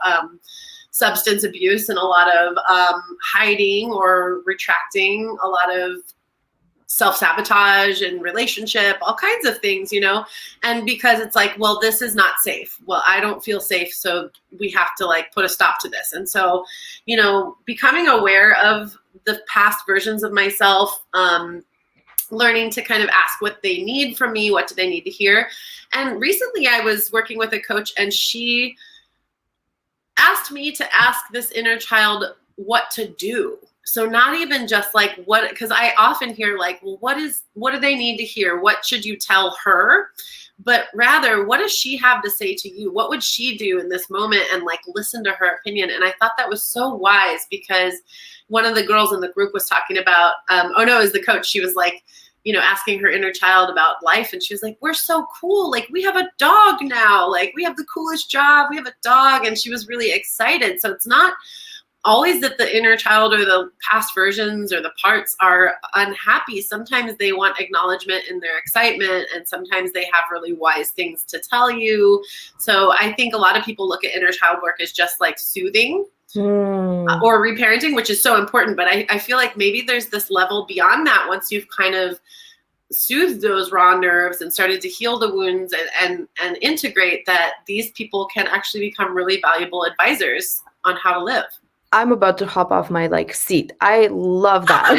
substance abuse and a lot of hiding or retracting, a lot of self-sabotage and relationship, all kinds of things, you know. And because it's like, well, this is not safe. Well, I don't feel safe, so we have to like put a stop to this. And so, you know, becoming aware of the past versions of myself, learning to kind of ask what they need from me, what do they need to hear. And recently I was working with a coach, and she asked me to ask this inner child what to do. So not even just like what, because I often hear like, well, what do they need to hear? What should you tell her? But rather, what does she have to say to you? What would she do in this moment? And like, listen to her opinion. And I thought that was so wise, because one of the girls in the group was talking about, it was the coach. She was like, you know, asking her inner child about life. And she was like, we're so cool. Like, we have a dog now. Like, we have the coolest job. We have a dog. And she was really excited. So it's not always that the inner child or the past versions or the parts are unhappy. Sometimes they want acknowledgement in their excitement, and sometimes they have really wise things to tell you. So I think a lot of people look at inner child work as just like soothing or reparenting, which is so important. But I feel like maybe there's this level beyond that, once you've kind of soothed those raw nerves and started to heal the wounds and integrate, that these people can actually become really valuable advisors on how to live. I'm about to hop off my like seat. I love that.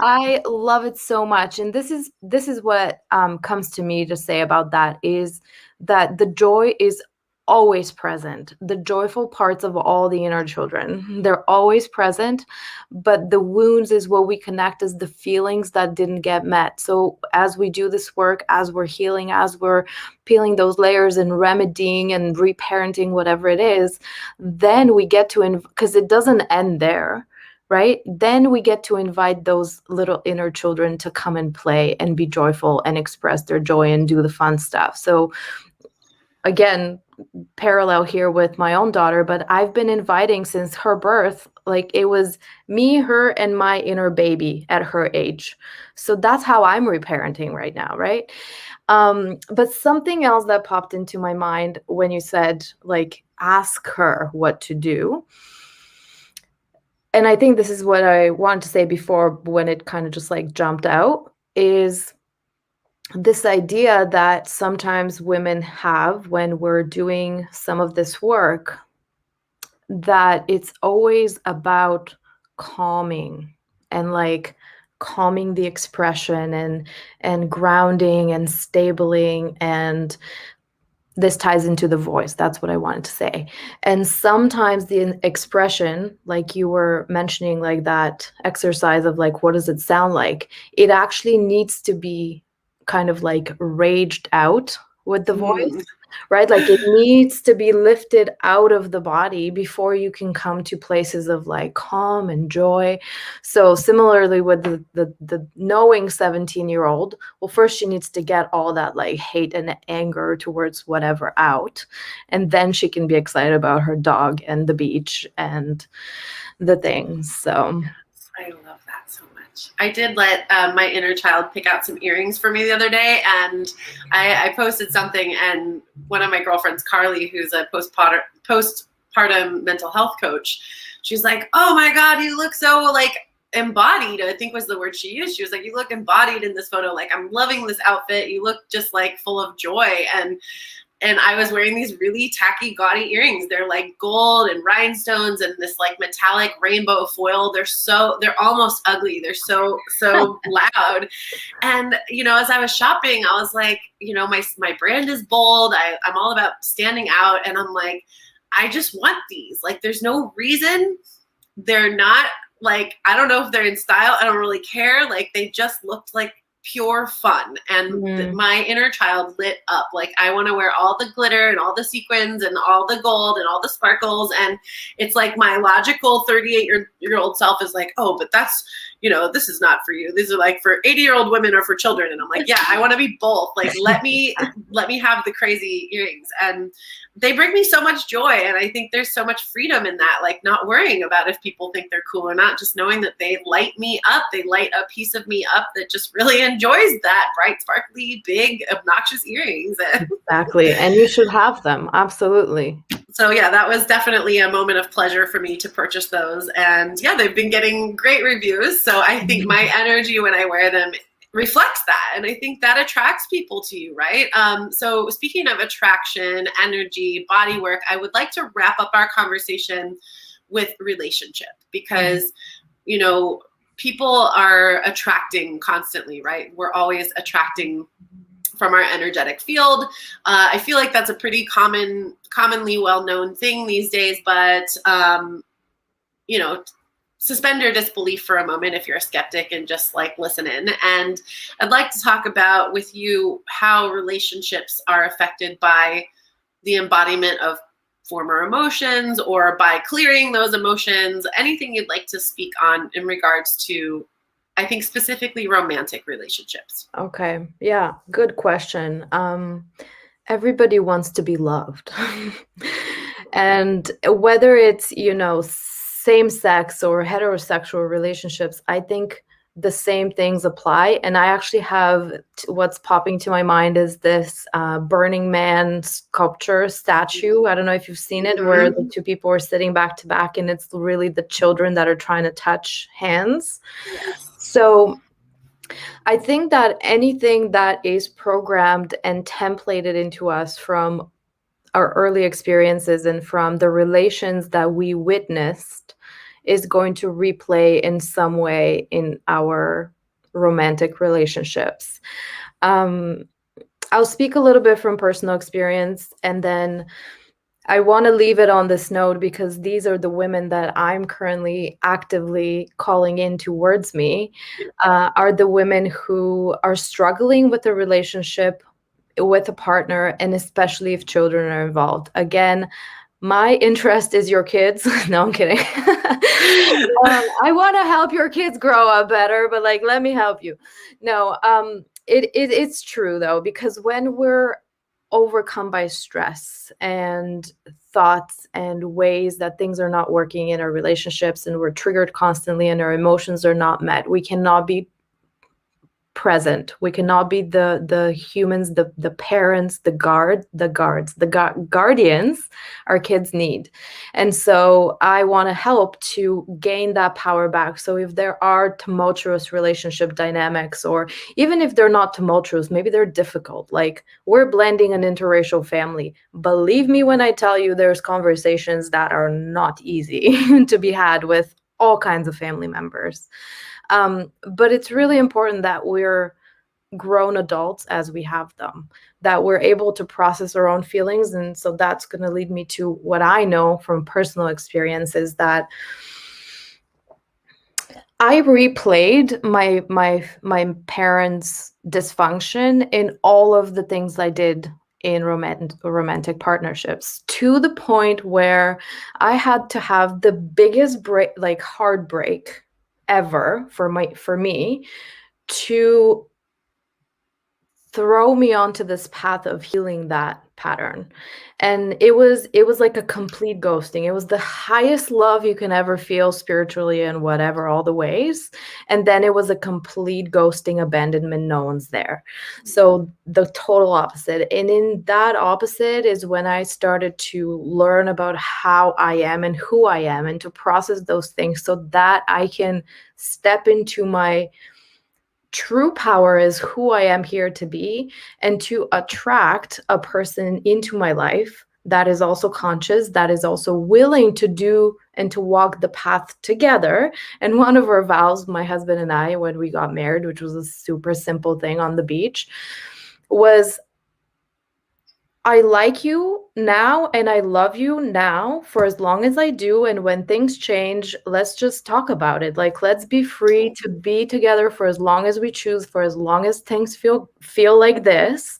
I love it so much. And this is what comes to me to say about that, is that the joy is always present. The joyful parts of all the inner children, they're always present, but the wounds is what we connect as the feelings that didn't get met. So as we do this work, as we're healing, as we're peeling those layers and remedying and reparenting, whatever it is, then we get to, because it doesn't end there, right? Then we get to invite those little inner children to come and play and be joyful and express their joy and do the fun stuff. So again, parallel here with my own daughter, but I've been inviting since her birth, like it was me, her, and my inner baby at her age. So that's how I'm reparenting right now, right? But something else that popped into my mind when you said, like, ask her what to do. And I think this is what I wanted to say before, when it kind of just like jumped out, is this idea that sometimes women have when we're doing some of this work, that it's always about calming and like calming the expression and grounding and stabling, and this ties into the voice. That's what I wanted to say. And sometimes the expression, like you were mentioning, like that exercise of like, what does it sound like? It actually needs to be kind of like raged out with the voice, right? Like it needs to be lifted out of the body before you can come to places of like calm and joy. So similarly with the knowing 17-year-old, well, first she needs to get all that like hate and anger towards whatever out, and then she can be excited about her dog and the beach and the things. So I love that so much. I did let my inner child pick out some earrings for me the other day, and I posted something, and one of my girlfriends, Carly, who's a postpartum mental health coach, she's like, oh my God, you look so like embodied, I think was the word she used. She was like, you look embodied in this photo. Like, I'm loving this outfit. You look just like full of joy. And I was wearing these really tacky, gaudy earrings. They're like gold and rhinestones and this like metallic rainbow foil. They're almost ugly. They're so loud. And, you know, as I was shopping, I was like, you know, my brand is bold. I'm all about standing out. And I'm like, I just want these. Like, there's no reason. They're not like, I don't know if they're in style. I don't really care. Like, they just looked like pure fun, and my inner child lit up. Like, I want to wear all the glitter and all the sequins and all the gold and all the sparkles, and it's like my logical 38-year-old self is like, oh, but that's, this is not for you. These are like for 80-year-old women or for children. And I'm like, yeah, I want to be both. Like, let me have the crazy earrings, and they bring me so much joy. And I think there's so much freedom in that, like not worrying about if people think they're cool or not, just knowing that they light me up. They light a piece of me up that just really enjoys that bright, sparkly, big, obnoxious earrings. Exactly. And you should have them. Absolutely. So yeah, that was definitely a moment of pleasure for me to purchase those. And yeah, they've been getting great reviews. So I think my energy when I wear them reflects that. And I think that attracts people to you, right? So speaking of attraction, energy, body work, I would like to wrap up our conversation with relationship, because, people are attracting constantly, right? We're always attracting from our energetic field. I feel like that's a pretty commonly well-known thing these days, but, suspend your disbelief for a moment if you're a skeptic and just like listen in. And I'd like to talk about with you how relationships are affected by the embodiment of former emotions, or by clearing those emotions. Anything you'd like to speak on in regards to, I think, specifically romantic relationships? Okay. Yeah. Good question. Everybody wants to be loved. And whether it's, same sex or heterosexual relationships, I think the same things apply. And I actually have what's popping to my mind is this Burning Man sculpture statue. I don't know if you've seen it, where the two people are sitting back to back, and it's really the children that are trying to touch hands. Yes. So I think that anything that is programmed and templated into us from our early experiences and from the relations that we witnessed is going to replay in some way in our romantic relationships. I'll speak a little bit from personal experience, and then I want to leave it on this note because these are the women that I'm currently actively calling in towards me, are the women who are struggling with a relationship with a partner, and especially if children are involved. Again, my interest is your kids. No, I'm kidding. I want to help your kids grow up better, but like, let me help you. No, it's true though, because when we're overcome by stress and thoughts and ways that things are not working in our relationships, and we're triggered constantly and our emotions are not met, we cannot be present. We cannot be the humans, the parents, the guardians our kids need. And so I want to help to gain that power back. So if there are tumultuous relationship dynamics, or even if they're not tumultuous, maybe they're difficult, like we're blending an interracial family. Believe me when I tell you there's conversations that are not easy to be had with all kinds of family members. But it's really important that we're grown adults as we have them, that we're able to process our own feelings. And so that's going to lead me to what I know from personal experience is that I replayed my parents' dysfunction in all of the things I did in romantic partnerships, to the point where I had to have the biggest heartbreak ever for me to throw me onto this path of healing that pattern. And it was like a complete ghosting. It was the highest love you can ever feel spiritually and whatever, all the ways. And then it was a complete ghosting, abandonment, no one's there. So the total opposite. And in that opposite is when I started to learn about how I am and who I am, and to process those things so that I can step into my true power is who I am here to be, and to attract a person into my life that is also conscious, that is also willing to do and to walk the path together. And one of our vows, my husband and I, when we got married, which was a super simple thing on the beach, was I like you now and I love you now for as long as I do. And when things change, let's just talk about it. Like, let's be free to be together for as long as we choose, for as long as things feel like this.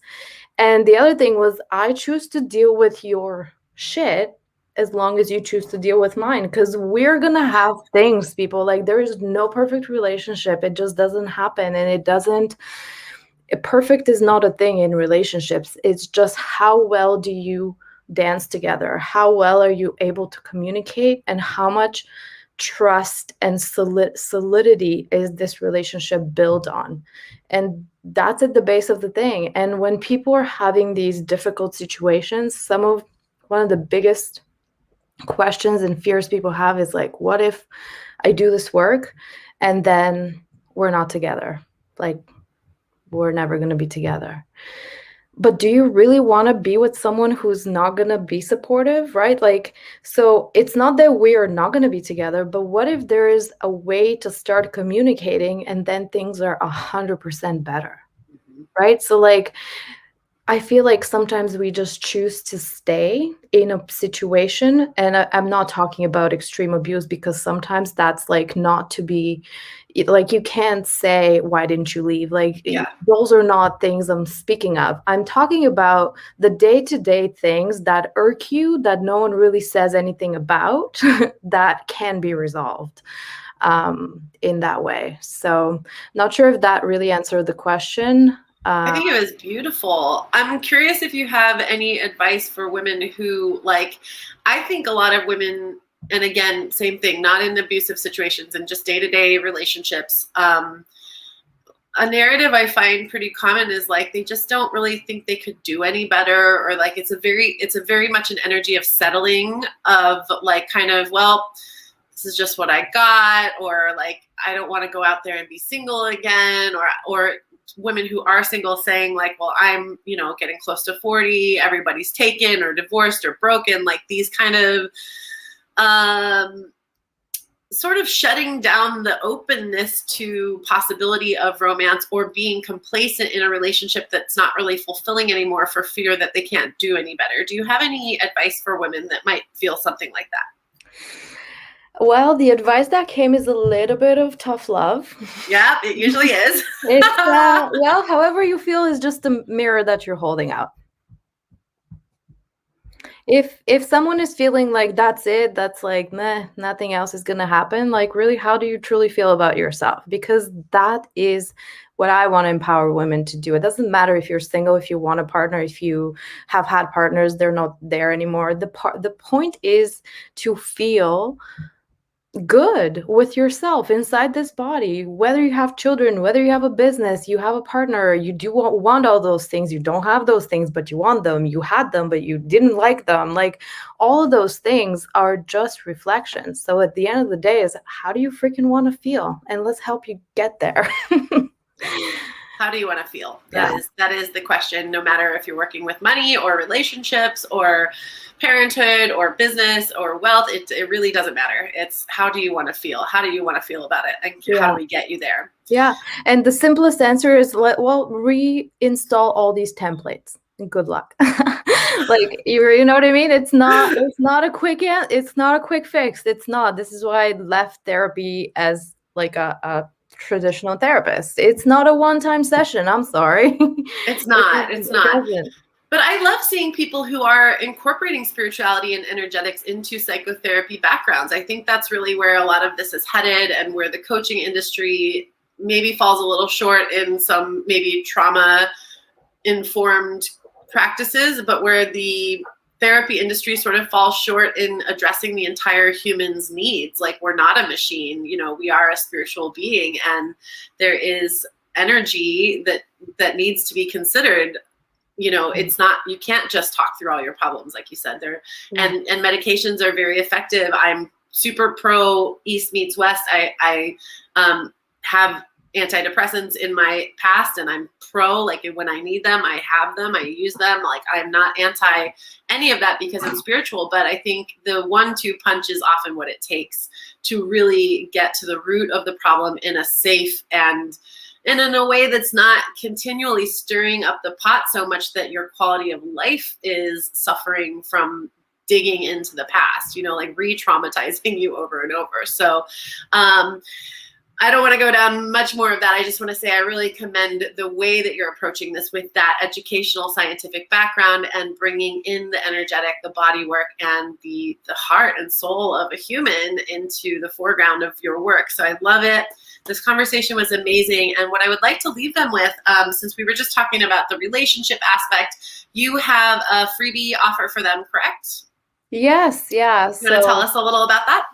And the other thing was, I choose to deal with your shit as long as you choose to deal with mine. Because we're going to have things, people. Like, there is no perfect relationship. It just doesn't happen. And it doesn't, perfect is not a thing in relationships. It's just how well do you dance together? How well are you able to communicate? And how much trust and solidity is this relationship built on? And that's at the base of the thing. And when people are having these difficult situations, one of the biggest questions and fears people have is like, what if I do this work and then we're not together? Like, we're never going to be together. But do you really want to be with someone who's not going to be supportive, right? Like, so it's not that we are not going to be together, but what if there is a way to start communicating and then things are 100% better, right? So like, I feel like sometimes we just choose to stay in a situation, and I'm not talking about extreme abuse, because sometimes that's like not to be, like, you can't say, why didn't you leave? Like, those are not things I'm speaking of. I'm talking about the day-to-day things that irk you, that no one really says anything about, that can be resolved in that way. So not sure if that really answered the question. I think it was beautiful. I'm curious if you have any advice for women who, like, I think a lot of women, and again, same thing, not in abusive situations and just day-to-day relationships. A narrative I find pretty common is like, they just don't really think they could do any better, or like, it's a very much an energy of settling, of like, kind of, well, this is just what I got, or like, I don't want to go out there and be single again, or women who are single saying like, well, I'm, getting close to 40, everybody's taken or divorced or broken, like these kind of sort of shutting down the openness to possibility of romance, or being complacent in a relationship that's not really fulfilling anymore for fear that they can't do any better. Do you have any advice for women that might feel something like that? Well, the advice that came is a little bit of tough love. Yeah, it usually is. It's, well, however you feel is just a mirror that you're holding out. If someone is feeling like that's it, that's like, meh, nothing else is going to happen, like, really, how do you truly feel about yourself? Because that is what I want to empower women to do. It doesn't matter if you're single, if you want a partner, if you have had partners, they're not there anymore. The point is to feel good with yourself inside this body, whether you have children, whether you have a business, you have a partner, you do want all those things, you don't have those things but you want them, you had them but you didn't like them, like, all of those things are just reflections. So at the end of the day is, how do you freaking want to feel? And let's help you get there. How do you want to feel? That is the question, no matter if you're working with money or relationships or parenthood or business or wealth. It really doesn't matter. It's, how do you want to feel? How do you want to feel about it? And how do we get you there? Yeah. And the simplest answer is, reinstall all these templates and good luck. Like, you know what I mean? It's not a quick fix. It's not. This is why I left therapy as like a traditional therapist. It's not a one-time session. I'm sorry. It's not. But I love seeing people who are incorporating spirituality and energetics into psychotherapy backgrounds. I think that's really where a lot of this is headed, and where the coaching industry maybe falls a little short in some maybe trauma-informed practices, but where the therapy industry sort of falls short in addressing the entire human's needs. Like, we're not a machine, we are a spiritual being, and there is energy that needs to be considered. It's not, you can't just talk through all your problems, like you said there. And medications are very effective. I'm super pro East meets West. I have antidepressants in my past, and I'm pro, like, when I need them, I have them, I use them. Like, I'm not anti any of that because I'm spiritual, but I think the 1-2 punch is often what it takes to really get to the root of the problem in a safe and and in a way that's not continually stirring up the pot so much that your quality of life is suffering from digging into the past, like re-traumatizing you over and over. So I don't want to go down much more of that. I just want to say I really commend the way that you're approaching this with that educational scientific background and bringing in the energetic, the body work, and the heart and soul of a human into the foreground of your work. So I love it. This conversation was amazing. And what I would like to leave them with, since we were just talking about the relationship aspect, you have a freebie offer for them, correct? Yes, yeah. You want to tell us a little about that?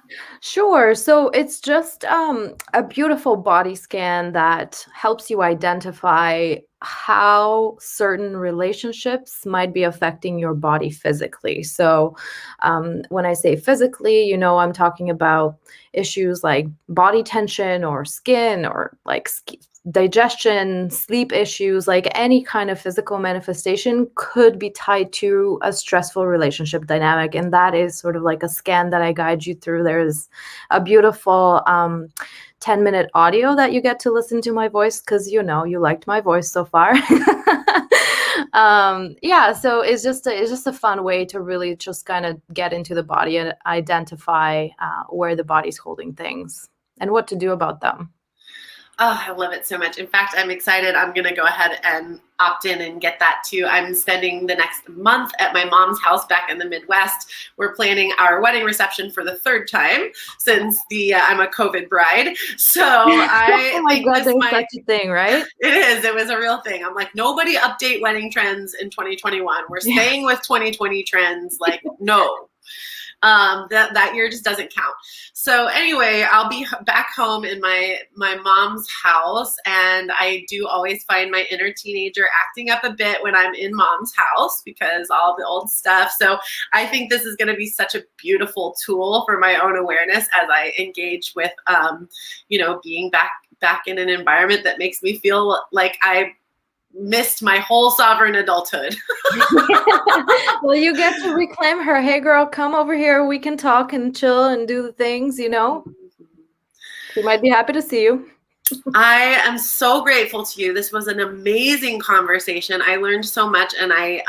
Sure. So it's just a beautiful body scan that helps you identify how certain relationships might be affecting your body physically. So when I say physically, I'm talking about issues like body tension or skin or like digestion, sleep issues, like any kind of physical manifestation could be tied to a stressful relationship dynamic. And that is sort of like a scan that I guide you through. There's a beautiful 10-minute audio that you get to listen to my voice because you liked my voice so far. Yeah, so it's just a fun way to really just kind of get into the body and identify where the body's holding things and what to do about them. Oh, I love it so much. In fact, I'm excited. I'm going to go ahead and opt in and get that too. I'm spending the next month at my mom's house back in the Midwest. We're planning our wedding reception for the third time since I'm a COVID bride. So oh my God, there's such a thing, right? It is. It was a real thing. I'm like, nobody update wedding trends in 2021. We're staying with 2020 trends. Like, no. That year just doesn't count. So anyway, I'll be back home in my mom's house, and I do always find my inner teenager acting up a bit when I'm in mom's house because all the old stuff. So I think this is going to be such a beautiful tool for my own awareness as I engage with, being back in an environment that makes me feel like I missed my whole sovereign adulthood. Well, you get to reclaim her. Hey, girl, come over here. We can talk and chill and do the things, She might be happy to see you. I am so grateful to you. This was an amazing conversation. I learned so much, and I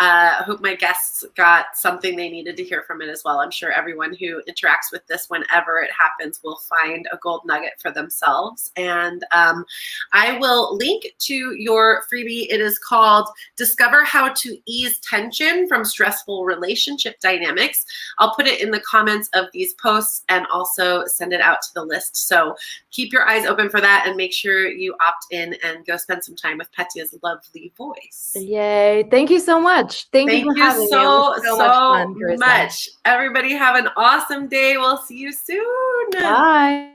hope my guests got something they needed to hear from it as well. I'm sure everyone who interacts with this whenever it happens will find a gold nugget for themselves. And I will link to your freebie. It is called Discover How to Ease Tension from Stressful Relationship Dynamics. I'll put it in the comments of these posts and also send it out to the list. So keep your eyes open for that and make sure you opt in and go spend some time with Petya's lovely voice. Yay. Thank you so much. Thank you for having me. It was so much fun, Carissa. Everybody have an awesome day. We'll see you soon. Bye.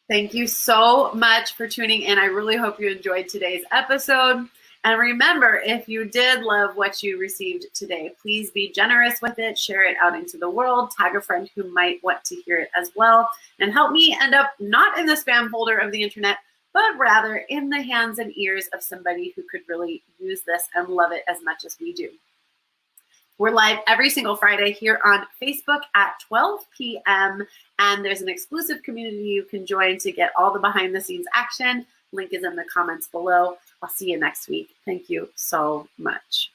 Thank you so much for tuning in. I really hope you enjoyed today's episode. And remember, if you did love what you received today, please be generous with it. Share it out into the world. Tag a friend who might want to hear it as well. And help me end up not in the spam folder of the internet, but rather in the hands and ears of somebody who could really use this and love it as much as we do. We're live every single Friday here on Facebook at 12 p.m. And there's an exclusive community you can join to get all the behind the scenes action. Link is in the comments below. I'll see you next week. Thank you so much.